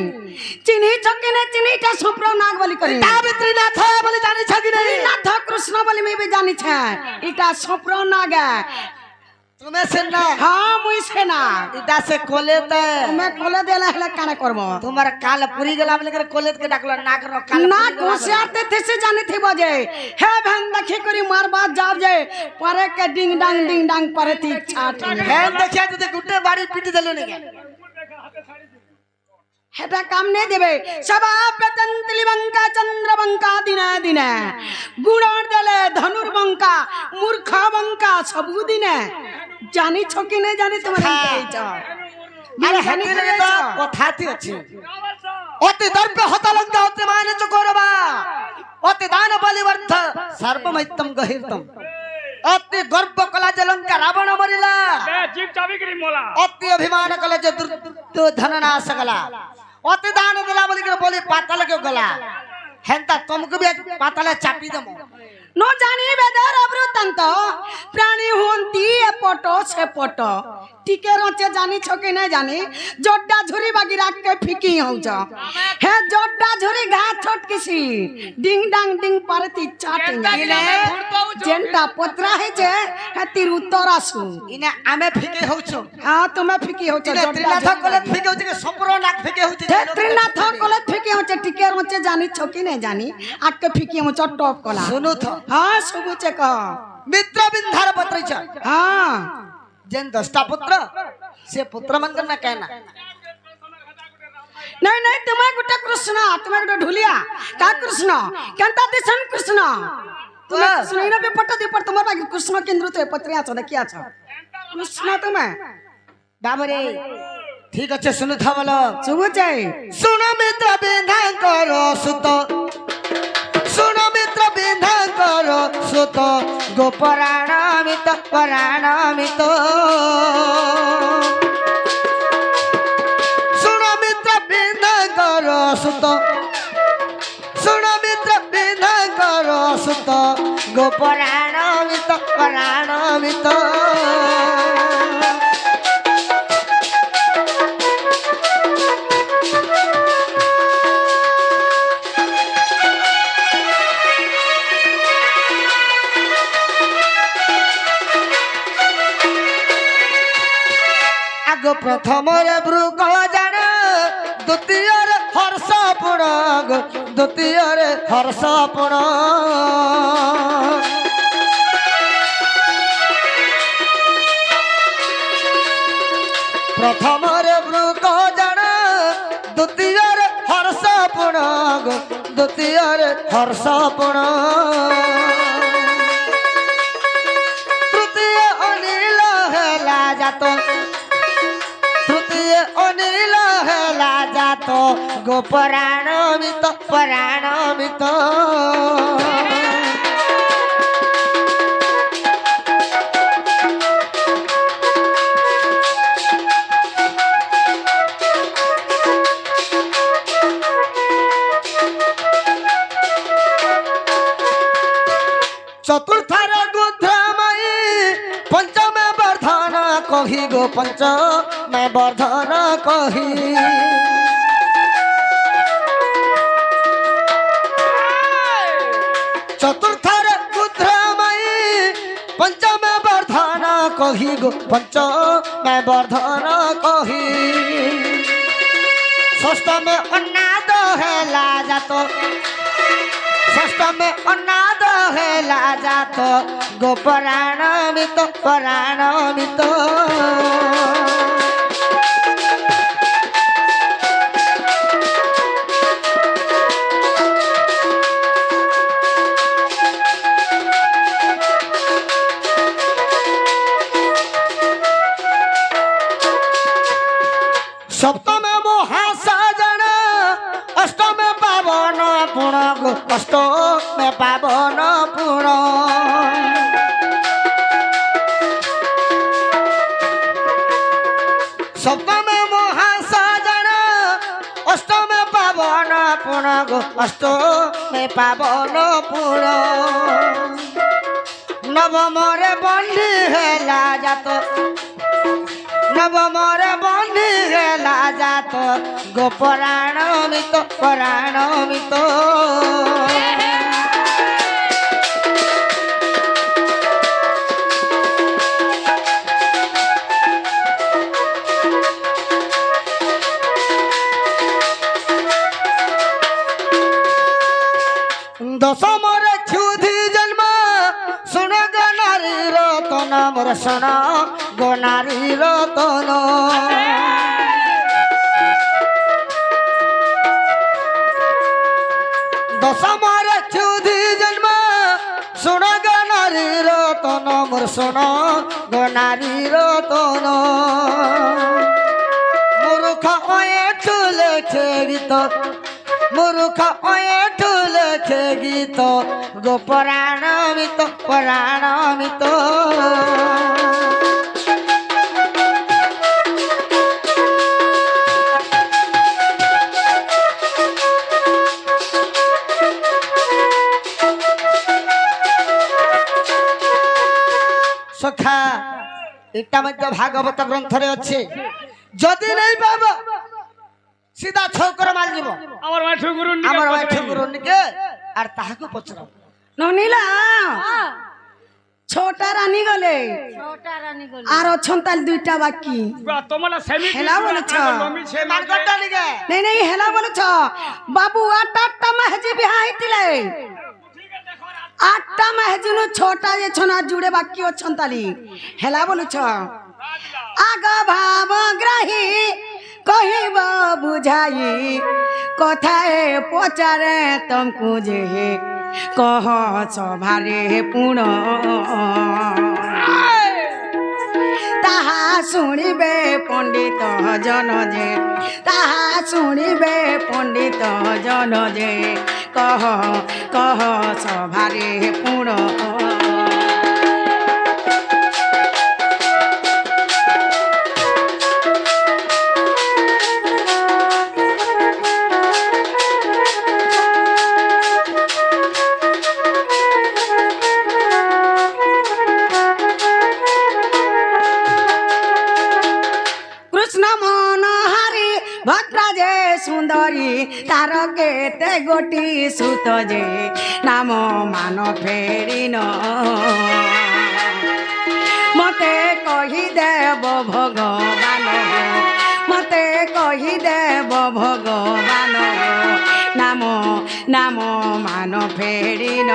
चिन्ही छके ने चिन्ही ता सुप्रो नाग बोली करी सावित्री नाथ बोली जानी छकी नहीं नाथ कृष्ण बोली में भी जानी छे इटा सुप्रो नाग तुम्हें सेना हां मुई सेना इटा से कोले ते मैं कोले देला हला काना करबो तुम्हारा काल पूरी गला में लेकर कोले के डाकलो नाक रो काल ना घोसियाते थे से जाने थे बजे हे भंग देखी करी मार बात जाब जे परे के डिंग डांग परे थी छाट है देखिया जे गुड्डे बाड़ी पीट देलो ने हेटा काम नहीं देबे सबा प्रतंतली बंका चंद्र बंका दिना दिना गुणर देले धनुर बंका मूर्ख बंका सबु दिने जानी छकी नहीं जानी तुम्हारे कहिचा अरे हने तो कथाती अछि अति दर्प हतलंग अति मान चकोरबा अति दान बलिवर्थ सर्वमैतम गहिरतम अति गर्व कला जलंका रावण मरिला जीव चाबी करी मोला अति अभिमान कला जे दुर्योधन नाश गला अति दान देला बोली पाताल के गला हेंता तुमको भी पाताल चापी दमो नो जानी बेदर अवृतंत प्राणी होंती एपटो सेपटो টিকে রচে জানি ছকে না জানি জড্ডা ঝুরি বাগি রাখ के ফিকি হউছ হে জড্ডা ঝুরি ঘা ছটকিছি ডিং ডাং ডিং পারতি চাট যেনটা পত্রা হেছে হেতির উত্তর আসু ইনে আমি ফিকে হউছো হ্যাঁ তুমি ফিকি হউছ ইনে ত্রিনাথ কলেজ ফিকে হউছে কি সম্পূর্ণনাথ ফিকে হউছে ত্রিনাথ কলেজ ফিকি হচ্ছে টিকে রচে জানি ছকি না জানি আটকে ফিকি হউছ টপ কলা শুনু থ হ্যাঁ শুভুছে ক मित्र बिंधार पत्रैछ হ্যাঁ जेन 10टा पुत्र से पुत्र मनकर ना कहना नहीं नहीं तुम्हें गुटे कृष्ण तुम्हें गुटे ढुलिया का कृष्ण केनता दिसन कृष्ण तुम्हें कृष्ण इना पे पट्टा दे पर तुम्हार बाकी कृष्ण केंद्र तो पत्रिया छ देखिया छ कृष्ण तुम्हें बाबरे ठीक अच्छे सुनु था बोलो सुबु जाय सुनो मित्र बिंधा करो सुत सुनो मित्र बिंधा करो सुत गोपराण मित पराण मित सुनो मित्र बिंधा करो सुत सुनो मित्र बिंधा करो सुत गोपराण मित पराण मित प्रथम ब्रुक जान द्वितीय हर्ष पुण द्वितीय हर्ष पुण प्रथम ब्रुक जान द्वितीय हर्ष पुण द्वितीय हर्ष पुण तृतीय अनिल हेला जात अनिल हेला जात गोपराण मित पराण मित चतुर्थर गुध्रमयी पंचम वर्धन कही गो पंच मैं वर्धन कही चतुर्थर गुध्रमयी पंचम वर्धन कही गो पंच मैं वर्धन कही षष्ठ में अन्नाद हेला जातो षष्ठ में अन्नाद हेला जात गोपराण मित पराण मित सप्तम महासाजन अष्टम पावन पुण अष्टम पावन पुण सप्तम महासाजन अष्टम पावन पुण अष्टम पावन पुण नवम बंधी हेला जात नवम बंधी हेला जात गोपराण मित पराण मित दशम क्षुधि जन्म सुन गनारी रतन मोर सुन गनारी रतन दशम क्षुधि जन्म सुन गनारी रतन मोर सुन गनारी रतन मूर्ख ठुले गीत मूर्ख ठुले गीत गोपराण मित पराण मित सखा এটা মধ্যে ভাগবত গ্রন্থরে আছে যদি নেই পাব সিধা ছৌকর মাল দিব আমার ভাই ঠুকুর আমার ভাই ঠাকুর নিকে আর তাহাকে পচরাও ননিলা ছোটা রানী গলে ছোটা রানী গলি আর অছন তাল দুইটা বাকি তোমরা সেমি হেলা বলেছ মার্গটা নিকে নেই নেই হেলা বলেছ বাবু আটটা মেহজি বিহা হইতিলে আটটা মেহজিনু ছটা যে ছনা জুড়ে বাকি অছন তালি হেলা বলেছ আগ ভাব গ্রাহী কহিব বুঝাই কথায় পচারে তমকু যে কহ সভারে পুণ তাহা শুনিবে পণ্ডিত জন যে তাহা শুনিবে পণ্ডিত জন যে কহ কহ সভারে পুণ সুন্দরী তার কেতে গোটি সুত যে নাম মান ফেরিন মতে কহি দেব ভগবান মতে কহি দেব ভগবান নাম নাম মান ফেরিন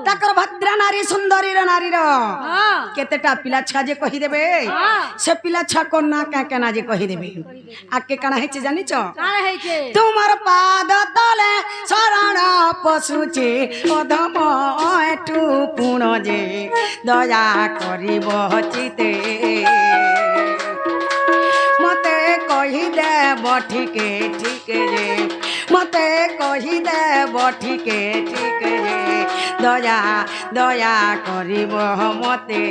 তাকর ভদ্রা নারী সুন্দরীর নারীর কেতেটা পিলা ছুয়া যে কহিদেবে সে পিলা ছুয়া কন্যা কেনা যে কহিদেবে আগে কাଣା হয়েছে জানিছ কাଣା হইছে তোমার পাদ তলে শরণ পশুছে অধম এটু পুণ যে দয়া করিব চিতে মতে কহিদেব ঠিকে ঠিকে যে মতে কহিদেব ঠিকে ঠিকে যে দয়া দয়া করিব মতে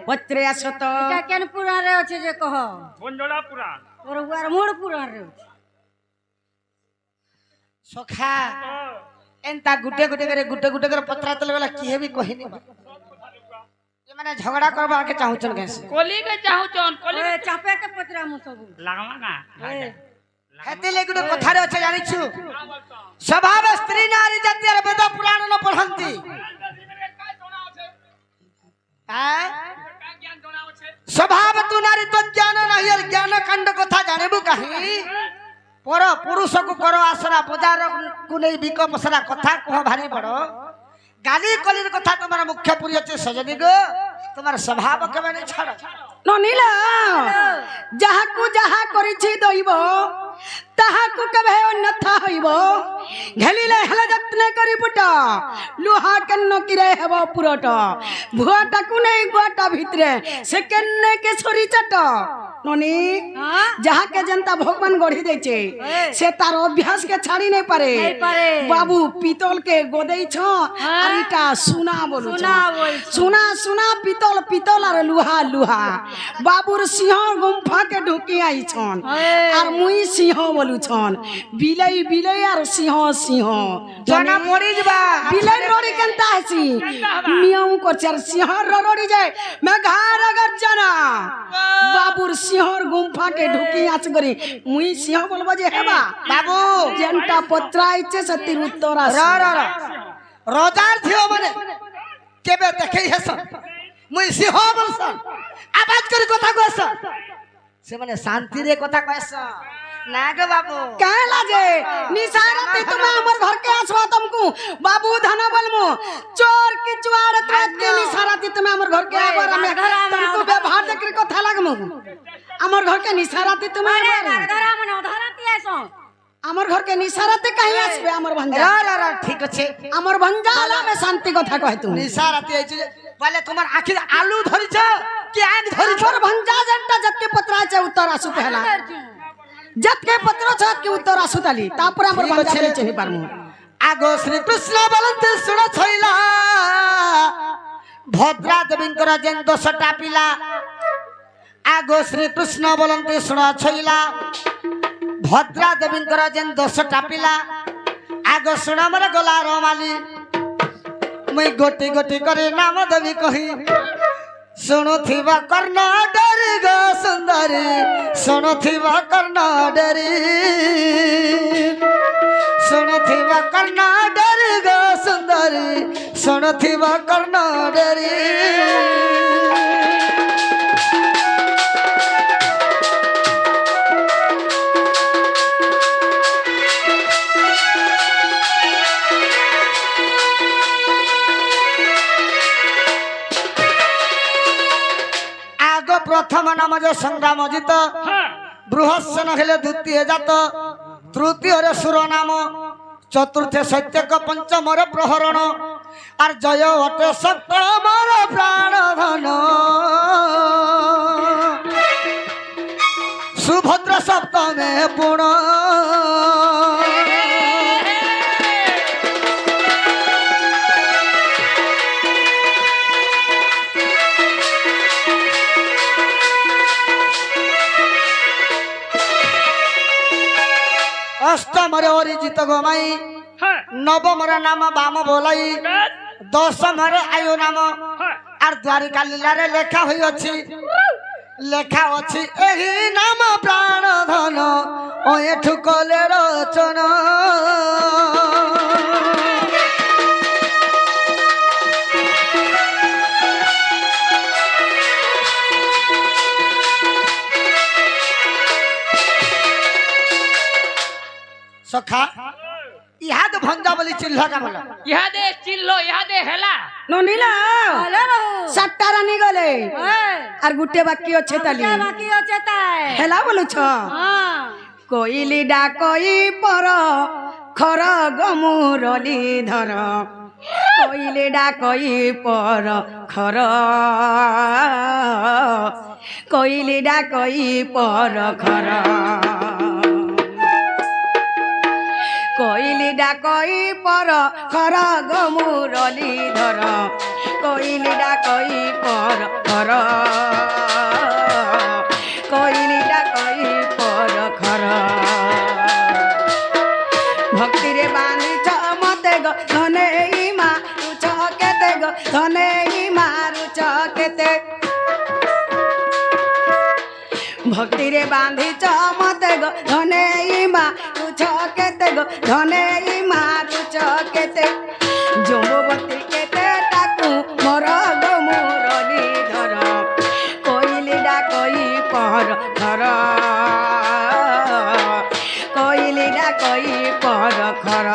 পত্রে আস তো এটা কেন পুরাণ রে আছে যে কহ বঞ্জলা পুরাণ ওর আর মোর পুরাণ রে আছে সখা এন্তা গুটে গুটে করে পত্রা তলে বেলা কি হেবি কহিনি মানে ঝগড়া করবা কে চাহুছন কেসে কলি কে চাহুছন কলি ওই চাপে কে পত্রা মু সব লাগামা না হেতে লেগুড়ে কথারে আছে জানিছু স্বভাব স্ত্রী নারী জাতীয় বেদ পুরাণ ন পড়ন্তি স্বভাব তু নারী তো জ্ঞান নাহি আর জ্ঞান কাণ্ড কথা জানিবু কাহি পর পুরুষ কু কর আসরা বজার কু নেই বিক পসরা কথা কহ ভারি বড় গালি কলির কথা তোমার মুখ্য পুরি আছে সজনী গো তোমার স্বভাব কেবে নেই ছাড় ননিলা যাহাকু যাহা করিছি দইব তাহাকু কেবে অন্যথা হইব ঘেলিলে হেলে যত্ন করি পুট লুহা কেন্ন কিরে হেব পুরট ভুয়াটাকু নেই গুয়াটা ভিতরে সে কেন্নে কে ছড়ি চাট ননি যাহাকে জনতা ভগবান গড়ি দেছে সে তার অভ্যাস কে ছাড়ি নাই পারে বাবু পিতল কে গোদেইছ আর এটা সোনা বলু সোনা সোনা পিতল পিতল আর লুহা লুহা বাবুর সিংহ গুম্ফা কে ঢুকি আইছন আর মুই সিংহ বলুছন বিলাই বিলাই আর সিংহ সিংহ জানা পড়ি যবা বিলাই রড়ি কেনতা আছি মিয়াও করছে আর সিংহ রড়ি যায় মেঘার গর্জনা বাবুর সিংহর গুম্ফা কে ঢুকি আছ করি মুই সিংহ বলবো যে হেবা বাবু যেনটা পত্র আইছে সতির উত্তর আছে রজার থিও মানে কেবে দেখেই হেস মুই সিংহ বলছ আবাজ করে কথা কইছ সে মানে শান্তি রে কথা কইছ না গো বাবু कहला जे निसारती तुम हमर घर के आसवा तुमको बाबू धना बलमो चोर की जुआड़ त्रात के निसारती तुम हमर घर के आबर में तुमको व्यवहार देख को था लगमो हमर घर के निसारती तुम अरे धरा मन धराती ऐसो আমার ঘরকে নিসারাতে কাহি আসবে আমার ভঞ্জা ঠিক আছে আমার ভঞ্জা আলামে শান্তি কথা কয় তুমি নিশা রাতে আইছে বলে তোমার আখি আলু ধরিছ কি আগ ধরিছ আমার ভঞ্জা যেটা জতকে পত্র আছে উত্তর আসু পেলা জতকে পত্র আছে কি উত্তর আসু তালি তারপরে আমার ভঞ্জা চিনি পারমু আগো শ্রীকৃষ্ণ বলতে শুণ ছইলা ভদ্রা দেবীঙ্কর যেন 10টা পিলা আগো শ্রীকৃষ্ণ বলতে শুণ ছইলা ভদ্রা দেবীঙ্কর যেন 10টা পিলা আগো শুণ আমার গলা রমালি মুই গোটি গোটি করে নাম দেবী কহি শুণুথিবা কর্ণ ডরি গো সুন্দরী শুণুথিবা কর্ণ ডরি শুণুথিবা কর্ণ ডরি গো সুন্দরী শুণুথিবা কর্ণ ডরি প্রথম নাম যে সংগ্রাম অজিত বৃহস্সেন হেলে দ্বিতীয় জাত তৃতীয় সুর নাম চতুর্থে সত্যক পঞ্চমরে প্রহরণ আর জয় অটে সপ্তমর প্রাণ ধন সুভদ্র সপ্তমে পুণ অষ্টমরে অরিজিত গোমাই নবমরে নাম বাম বলাই দশমরে আয়ু নাম আর দ্বারিকা লীলারে লেখা হইଅছি লেখা ଅଛି ଏହି নাম প্রাণ ধন ও এঠু কলে রচন सखा इहादे भंजा बोली चिल्ला का बोला ইহাদে চিল্লো ইহাদে হেলা ননিলা হ্যালো বাবু 7টা রানী গলে ওই আর গুটে বাকি আছে তালি যা বাকি আছে তাই হেলা বলুছ হ্যাঁ কইলি ডাকই পর খর গমুরলি ধর কইলি ডাকই পর খর কইলি ডাকই পর খর কইলি ডাকই পর খর গমুরলি ধর কইলি ডাকই পর খর কইলি ডাকই পর খর ভক্তিরে বাঁধিছ মতে গো ধনে মারুছ কেতে গো ধনে মারুছ কেতে ভক্তিরে বাঁধিছ মতে গো ধনে মারুছ কেতে গো ধনে মারুছ কেতে যুবতী কেতে তাকু মোর গো মুরলি ধর কইলি ডাকই পর খর কইলি ডাকই পর খর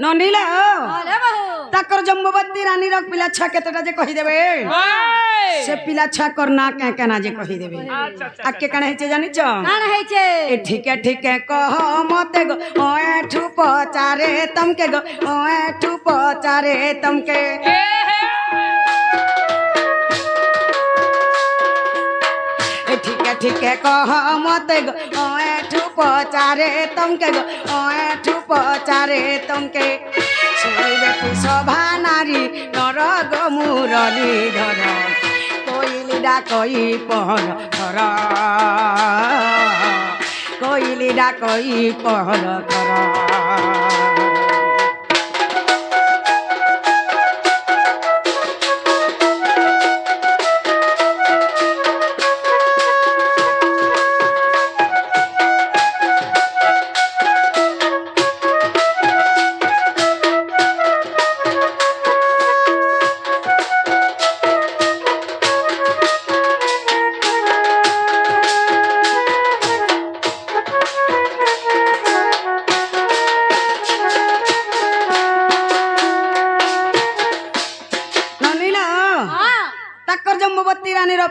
ননিলা হ্যালো বাবু তাকর জম্ববতী রানী রক পিলা ছা কেতটা যে কহি দেবে সে পিলা ছা কর না কে কেনা যে কহি দেবে আকে কানে হেছে জানিছ কান হইছে এ ঠিকে ঠিকে কহ মতে গো ও এঠু পচারে তমকে গো ও এঠু পচারে তমকে এ ঠিকে ঠিকে কহ মতে গো ও এঠু পচারে তমকে গো ও এঠু পচারে তমকে শুনিবে সভা নারী নর গো মুরলি ধর কইলি ডাকই পহর কর কইলি ডাকই পহর কর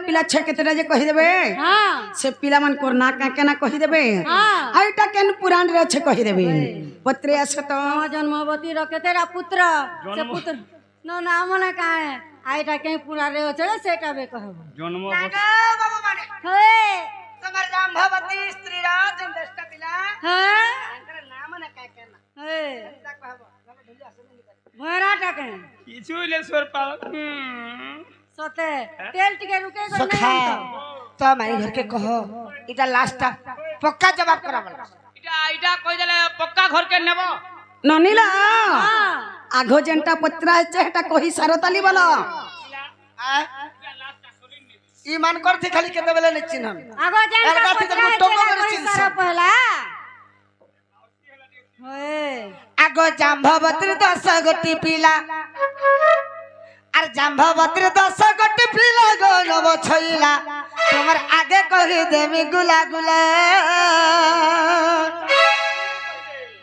पिला छे केतेटा जे कहि देबे हां से पिला मन कोर ना का केना कहि देबे हां आइटा केन पुराण रे छे कहि देबे पत्रे आसे तो जन्मवती रो केतेरा पुत्र से पुत्र न नाम ना काहे आइटा के पुराण रे छे सेटा बे कहबो जन्मवती बाबू माने हे तमर जाम्भवती स्त्री रा जन दष्टा पिला हां अंकर नाम ना का केना हे ता कहबो गले ढुलिया से नहीं भरा टके किछु ले स्वर पाल सते तेल टिके रुके कर सखा तो माई घर के कहो इटा लास्ट पक्का जवाब करावल इटा कहि देले पक्का घर के नेबो ननीला आघो जेंटा पत्रा चेहटा कहि सरताली वाला ई मान करथि खाली केते बेले न चिन्हन आगो जेंटा पत्रा टोको कर चिन्ह पहला होए आगो जाम्भवती 10 गोटी पीला आर जाम्भवती 10 गोटी पीला गो नव छइला तोमर आगे कहि देमी गुला गुला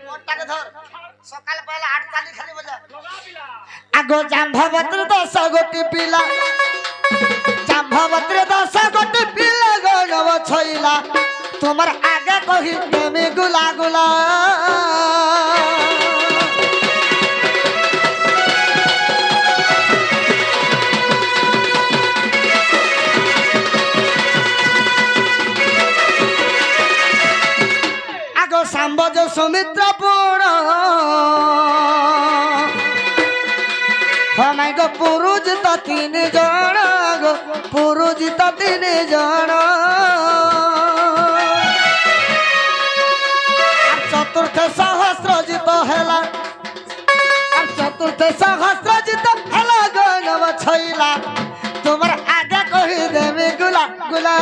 मोटा के धर सकाल पहला 8 ताली खाली बजा आगो जाम्भवती 10 गोटी पीला जाम्भवती 10 गोटी पीला गो नव छइला तोमर आगे कहि देमी गुला गुला सांबज सुमित्र पुर हमाय गो पुरुष तो 3 जन गो पुरुष तो 3 जन चतुर्थ सहस्र जित हेला चतुर्थ सहस्र जित हेला गो नव छइला तुमर आगे कहि देबे गुला गुला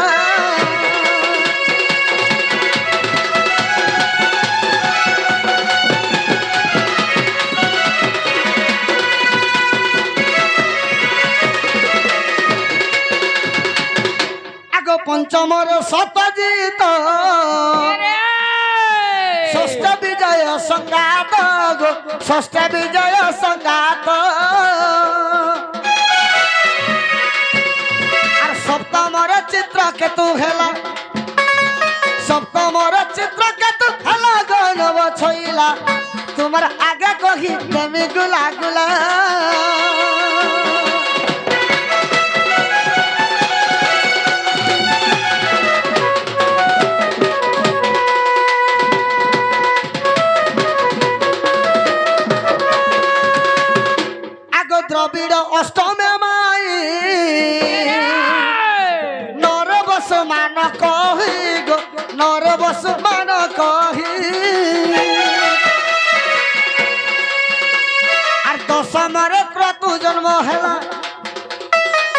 पंचमर सतजित षष्ठ विजय संगात गो षष्ठ विजय संगात आर सप्तमर चित्र केतु हेला सप्तमर चित्र केतु हेला गो नव छइला तुमर आगे कहि देमी गुला गुला द्रविड़ अष्टमे माई नरबस मान कही गो नरबस मान कही आर दशमरे क्रतु जन्म हेला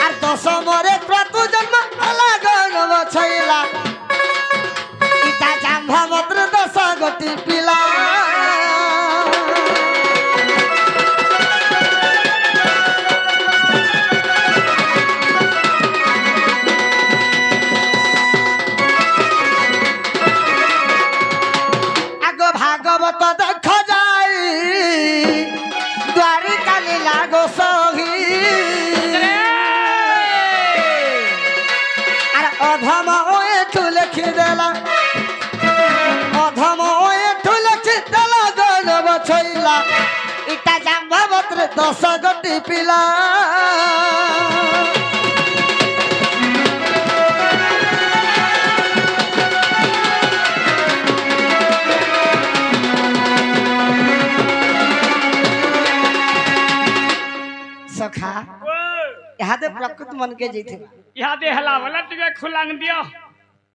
आर दशमरे क्रतु जन्म हेला गनव छइला इटा जाम्भवती 10 गोटी पिला भागवत देख जाई द्वारिका लीला गो सही अरे अधम ओए तू लिखी देला अधम ओए तू लिखी देला गनव छइला इटा जाम्भवती 10 गोटी पिला सखा यहाँ प्रकृत मन के जीते इहादे हला वाला टिके खुलांग दियो